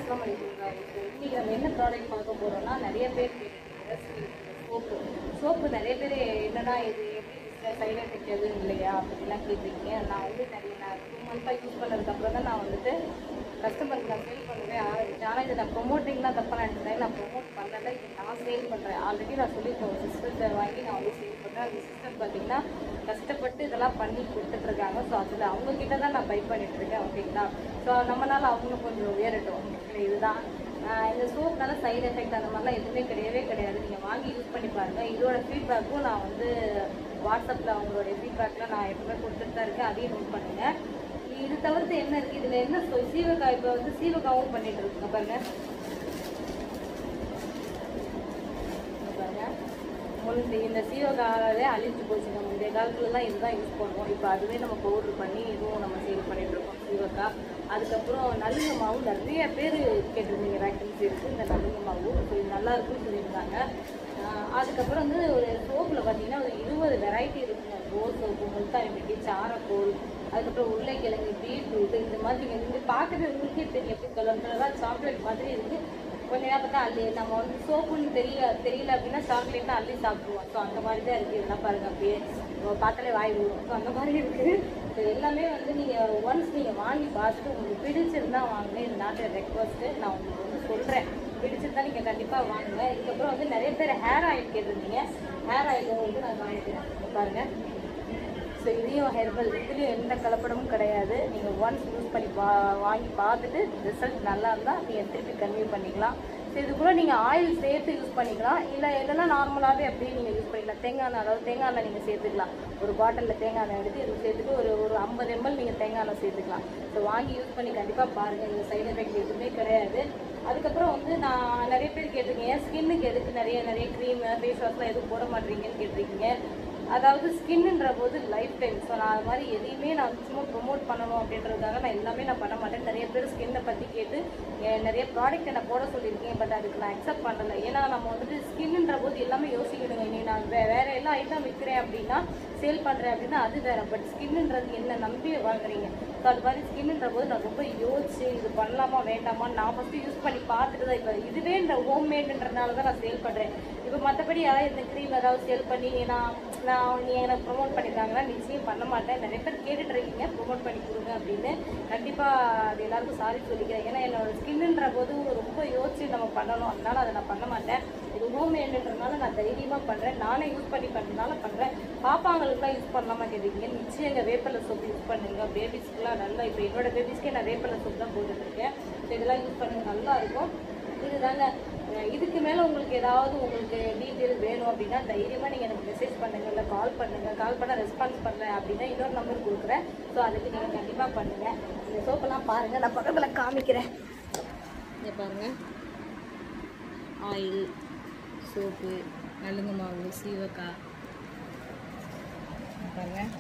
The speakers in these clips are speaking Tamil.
அஸ்ஸலாமு அலைக்கும். இன்னைக்கு நம்ம என்ன ப்ராடக்ட் பார்க்க போறோம்னா, நிறைய பேர் சோப்பு நிறைய பேர் என்னன்னா இது எப்படி சைட் எஃபெக்ட் எதுவும் இல்லையா அப்படிலாம் கேட்குறீங்க. நான் வந்து நான் 2 மந்த்தாக யூஸ் பண்ணதுக்கப்புறம் தான் நான் வந்துட்டு கஸ்டமருக்கு நான் சேல் பண்ணவே ஆரம்பிச்சேன். ஆனால் இதை நான் ப்ரொமோட்டிங்லாம் தப்பாக நினைச்சேன். நான் ப்ரொமோட் பண்ணலை, இது நான் சேல் பண்ணுறேன். ஆல்ரெடி நான் சொல்லியிருக்கேன், ஒரு சிஸ்டத்தை வாங்கி நான் வந்து சேல் பண்ணுறேன். அந்த சிஸ்டம் பார்த்தீங்கன்னா கஷ்டப்பட்டு இதெல்லாம் பண்ணி கொடுத்துட்ருக்காங்க. ஸோ அதில் அவங்கக்கிட்ட தான் நான் பை பண்ணிகிட்ருக்கேன். ஓகேங்களா? ஸோ நம்மளால் அவங்க கொஞ்சம் உயரட்டும். இதுதான் இந்த சோப்னால சைடு எஃபெக்ட் அந்த மாதிரிலாம் எதுவுமே கிடையாது. நீங்கள் வாங்கி யூஸ் பண்ணி பாருங்கள். இதோட ஃபீட்பேக்கும் நான் வந்து வாட்ஸ்அப்பில் அவங்களுடைய ஃபீட்பேக்லாம் நான் எப்பவுமே கொடுத்துட்டு தான் இருக்கேன். அதையும் நோட் பண்ணுங்கள். இது தவிர்த்து என்ன இருக்குது, இதில் என்ன சீவக்காய் இப்போ வந்து சீவக்காவும் பண்ணிகிட்டு இருக்குங்க பாருங்கள். இந்த சீவக்காவே அழிஞ்சு போச்சுங்க. முந்தைய காலத்துலலாம் இதுதான் யூஸ் பண்ணுவோம். இப்போ அதுவே நம்ம பவுட்ரு பண்ணி இதுவும் நம்ம சேல் பண்ணிகிட்ருக்கோம் சீவக்காய். அதுக்கப்புறம் நலுங்க மாவு நிறைய பேர் கேட்டிருந்தீங்க, வேக்கன்சி இருக்குது இந்த நலுங்க மாவு. ஸோ இது நல்லா இருக்குன்னு சொல்லியிருந்தாங்க. அதுக்கப்புறம் வந்து ஒரு சோப்பில் பார்த்தீங்கன்னா ஒரு 20 வெரைட்டி இருக்குங்க. கோல் சோப்பு, முல்தானி மிட்டி, சாரக்கோல், அதுக்கப்புறம் உருளைக்கிழங்கு, பீட்ரூட், இந்த மாதிரி நீங்கள் பார்க்குறது உங்களுக்கே தெரியும். எப்படி கலர்கலராக சாக்லேட் மாதிரி இருக்குது. கொஞ்ச நேரம் பார்த்தா அள்ளி நம்ம வந்து சோப்புன்னு தெரியல அப்படின்னா சாக்லேட்னா அள்ளி சாப்பிடுவோம். ஸோ அந்த மாதிரி தான் இருக்குது. இதெல்லாம் பாருங்கள், அப்படியே பார்த்தாலே வாய் விடும். ஸோ அந்த மாதிரி இருக்குது. ஸோ எல்லாமே வந்து நீங்கள் ஒன்ஸ் நீங்கள் வாங்கி பார்த்துட்டு உங்களுக்கு பிடிச்சிருந்தா வாங்க. இது நாட் ரெக்வஸ்ட்டு, நான் உங்களுக்கு வந்து சொல்கிறேன். பிடிச்சிருந்தா நீங்கள் கண்டிப்பாக வாங்குங்க. இதுக்கப்புறம் வந்து நிறைய பேர் ஹேர் ஆயில் கேட்டிருந்தீங்க. ஹேர் ஆயில் வந்து நான் வாங்கிக்கிறேன் பாருங்கள். ஸோ இதையும் ஹெர்பல், இதுலேயும் எந்த கலப்படமும் கிடையாது. நீங்கள் ஒன்ஸ் யூஸ் பண்ணி வாங்கி பார்த்துட்டு ரிசல்ட் நல்லா இருந்தால் நீங்கள் திருப்பி கன்டினியூ பண்ணிக்கலாம். ஸோ இது கூட நீங்கள் ஆயில் சேர்த்து யூஸ் பண்ணிக்கலாம். இல்லைன்னா நார்மலாகவே அப்படியே நீங்கள் யூஸ் பண்ணிக்கலாம். தேங்காய் எண்ணெய், அதாவது தேங்காய் எண்ணெய் நீங்கள் சேர்த்துக்கலாம். ஒரு பாட்டிலில் தேங்காய் எண்ணெய் எடுத்து இது சேர்த்துட்டு ஒரு 50 ml நீங்கள் தேங்காய் எண்ணெய் சேர்த்துக்கலாம். ஸோ வாங்கி யூஸ் பண்ணி கண்டிப்பாக பாருங்கள். இந்த சைடு எஃபெக்ட் எதுவுமே கிடையாது. அதுக்கப்புறம் வந்து நான் நிறைய பேர் கேட்டிருக்கீங்க, ஸ்கின்னுக்கு எதுக்கு நிறைய க்ரீம், ஃபேஸ் வாஷ்லாம் எதுவும் போட மாட்டீங்கன்னு கேட்டிருக்கீங்க. அதாவது ஸ்கின்னுன்ற போது லைஃப் டைம். ஸோ நான் அது மாதிரி எதையுமே நான் சும்மா ப்ரொமோட் பண்ணணும் அப்படின்றதுக்காக நான் எல்லாமே நான் பண்ண மாட்டேன். நிறைய பேர் ஸ்கின்னை பற்றி கேட்டு நிறைய ப்ராடக்ட் என்னை போட சொல்லியிருக்கேன். பட் அதுக்கு நான் அக்செப்ட் பண்ணலை. ஏன்னா நம்ம வந்துட்டு ஸ்கின்னுன்ற போது எல்லாமே யோசிக்கணுங்க. இனி நான் வேறு எல்லா ஐட்டம் விற்கிறேன் அப்படின்னா, சேல் பண்ணுறேன் அப்படின்னா அது வேறு. பட் ஸ்கின்னுன்றது என்ன நம்பி வாங்குறீங்க. ஸோ அது மாதிரி ஸ்கின்னுன்ற போது நான் ரொம்ப யோசிச்சு இது பண்ணலாமா வேண்டாமான்னு நான் ஃபஸ்ட்டு யூஸ் பண்ணி பார்த்துட்டு தான். இப்போ இதுவே இந்த ஹோம்மேடுன்றதுனால தான் நான் சேல் பண்ணுறேன். இப்போ மற்றபடி யாராவது இந்த க்ரீம் ஏதாவது சேல் பண்ணி நீ எனக்கு ப்ரொமோட் பண்ணியிருக்காங்கன்னா நிச்சயம் பண்ண மாட்டேன். நிறைய பேர் கேட்டுட்டு இருக்கீங்க ப்ரொமோட் பண்ணி கொடுங்க அப்படின்னு. கண்டிப்பாக அது எல்லாருக்கும் சாரி சொல்லிக்கிறேன். ஏன்னா என்னோடய ஸ்கின்னுன்ற போது ரொம்ப யோசிச்சு நம்ம பண்ணணும். அதனால அதை நான் பண்ண மாட்டேன். இது ஹோம்மேடுன்றதுனால நான் தைரியமாக பண்ணுறேன். நானே யூஸ் பண்ணி பண்ணுறதுனால பண்ணுறேன். பாப்பாங்களுக்குலாம் யூஸ் பண்ணலாமா கேட்டீங்க, நிச்சயம் வேப்பிலை சோப்பு யூஸ் பண்ணுங்க. பேபிஸ்க்குலாம் நல்லா, இப்போ என்னோட பேபிஸ்க்கே நான் வேப்பிலை சோப்பு தான் போட்டுட்ருக்கேன். ஸோ இதெல்லாம் யூஸ் பண்ணுங்க, நல்லா இருக்கும். இதுதாங்க. இதுக்கு மேலே உங்களுக்கு ஏதாவது உங்களுக்கு டீட்டெயில் வேணும் அப்படின்னா தைரியமாக நீங்கள் எனக்கு மெசேஜ் பண்ணுங்கள், இல்லை கால் பண்ணுங்கள். கால் பண்ண ரெஸ்பான்ஸ் பண்ணுறேன் அப்படின்னா இன்னொரு நம்பர் கொடுக்குறேன். ஸோ அதுக்கு நீங்கள் கண்டிப்பாக பண்ணுங்கள். இந்த சோப்பெல்லாம் பாருங்கள், நான் பக்கத்தில் காமிக்கிறேன். இங்கே பாருங்கள், ஆயில், சோப்பு, நலுங்கு மாவு, சீவக்காய் பாருங்கள்.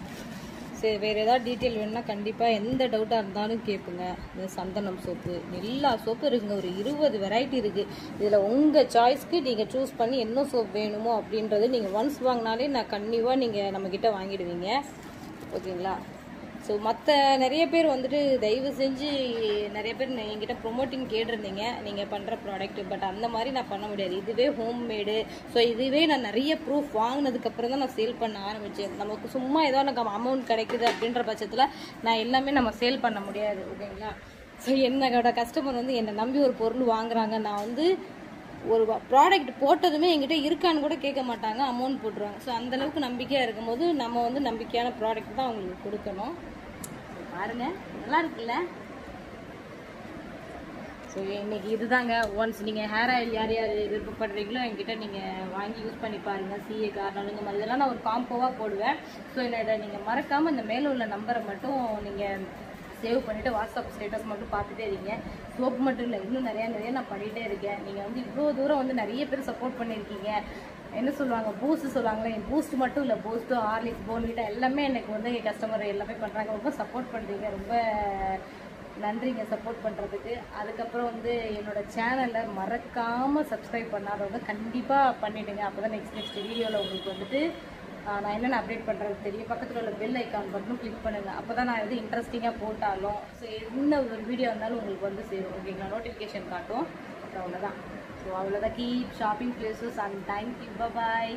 சரி, வேறு ஏதாவது டீட்டெயில் வேணும்னா கண்டிப்பாக எந்த டவுட்டாக இருந்தாலும் கேட்புங்க. இந்த சந்தனம் சோப்பு, எல்லா சோப்பும் இருக்குங்க. ஒரு 20 வெரைட்டி இருக்குது. இதில் உங்கள் சாய்ஸ்க்கு நீங்கள் சூஸ் பண்ணி என்ன சோப் வேணுமோ அப்படின்றது நீங்கள் ஒன்ஸ் வாங்கினாலே நான் கண்டிப்பாக நீங்கள் நம்மக்கிட்ட வாங்கிடுவீங்க. ஓகேங்களா? ஸோ மற்ற நிறைய பேர் வந்துட்டு தயவு செஞ்சு நிறைய பேர் என்கிட்ட ப்ரொமோட்டிங் கேட்டிருந்தீங்க நீங்கள் பண்ணுற ப்ராடக்ட். பட் அந்த மாதிரி நான் பண்ண முடியாது. இதுவே ஹோம்மேடு. ஸோ இதுவே நான் நிறைய ப்ரூஃப் வாங்கினதுக்கப்புறம் தான் நான் சேல் பண்ண ஆரம்பித்தேன். நமக்கு சும்மா ஏதோ எனக்கு அமௌண்ட் கிடைக்குது அப்படின்ற பட்சத்தில் நான் எல்லாமே நம்ம சேல் பண்ண முடியாது. ஓகேங்களா? ஸோ என்னோட கஸ்டமர் வந்து என்னை நம்பி ஒரு பொருள் வாங்குறாங்க. நான் வந்து ஒரு ப்ராடக்ட் போட்டதுமே என்கிட்ட இருக்கான்னு கூட கேட்க மாட்டாங்க, அமௌண்ட் போட்டுருவாங்க. ஸோ அந்தளவுக்கு நம்பிக்கையாக இருக்கும்போது நம்ம வந்து நம்பிக்கையான ப்ராடக்ட் தான் அவங்களுக்கு கொடுக்கணும். பாருங்கள், நல்லா இருக்குல்ல? ஸோ இன்றைக்கி இதுதாங்க. ஒன்ஸ் நீங்கள் ஹேர் ஆயில் யார் விருப்பப்படுறீங்களோ என்கிட்ட நீங்கள் வாங்கி யூஸ் பண்ணி பாருங்கள். சிஏகார், நலுங்கு மாதிரி இதெல்லாம் நான் ஒரு காம்போவாக போடுவேன். ஸோ என்னோட நீங்கள் மறக்காமல் இந்த மேலே உள்ள நம்பரை மட்டும் நீங்கள் சேவ் பண்ணிவிட்டு வாட்ஸ்அப் ஸ்டேட்டஸ் மட்டும் பார்த்துட்டே இருக்கீங்க. சோப்பு மட்டும் இல்லை, இன்னும் நிறைய நான் பண்ணிகிட்டே இருக்கேன். நீங்கள் வந்து இவ்வளோ தூரம் வந்து நிறைய பேர் சப்போர்ட் பண்ணியிருக்கீங்க. என்ன சொல்லுவாங்க, பூஸ்ட்டு சொல்லுவாங்களே, பூஸ்ட் மட்டும் இல்லை, பூஸ்ட்டு, ஹார்லிக்ஸ், போன்விட்டா எல்லாமே எனக்கு வந்து எங்கள் கஸ்டமர் எல்லாமே பண்ணுறாங்க. ரொம்ப சப்போர்ட் பண்ணுறீங்க, ரொம்ப நன்றிங்க சப்போர்ட் பண்ணுறதுக்கு. அதுக்கப்புறம் வந்து என்னோடய சேனலை மறக்காமல் சப்ஸ்கிரைப் பண்ணாதவங்க கண்டிப்பாக பண்ணிவிடுங்க. அப்போ தான் நெக்ஸ்ட் வீடியோவில் உங்களுக்கு வந்துட்டு நான் என்னென்ன அப்டேட் பண்ணுறது தெரியும். பக்கத்தில் உள்ள பெல் ஐக்கான் பட்டனும் கிளிக் பண்ணுங்கள். அப்போ தான் நான் எது இன்ட்ரெஸ்டிங்காக போட்டாலும் ஸோ என்ன ஒரு வீடியோ இருந்தாலும் உங்களுக்கு வந்து சேரும். ஓகேங்களா, நோட்டிஃபிகேஷன் காட்டும். அப்புறம் அவ்வளோதான். ஸோ அவ்வளோதான். Keep shopping places and thank you. Bye.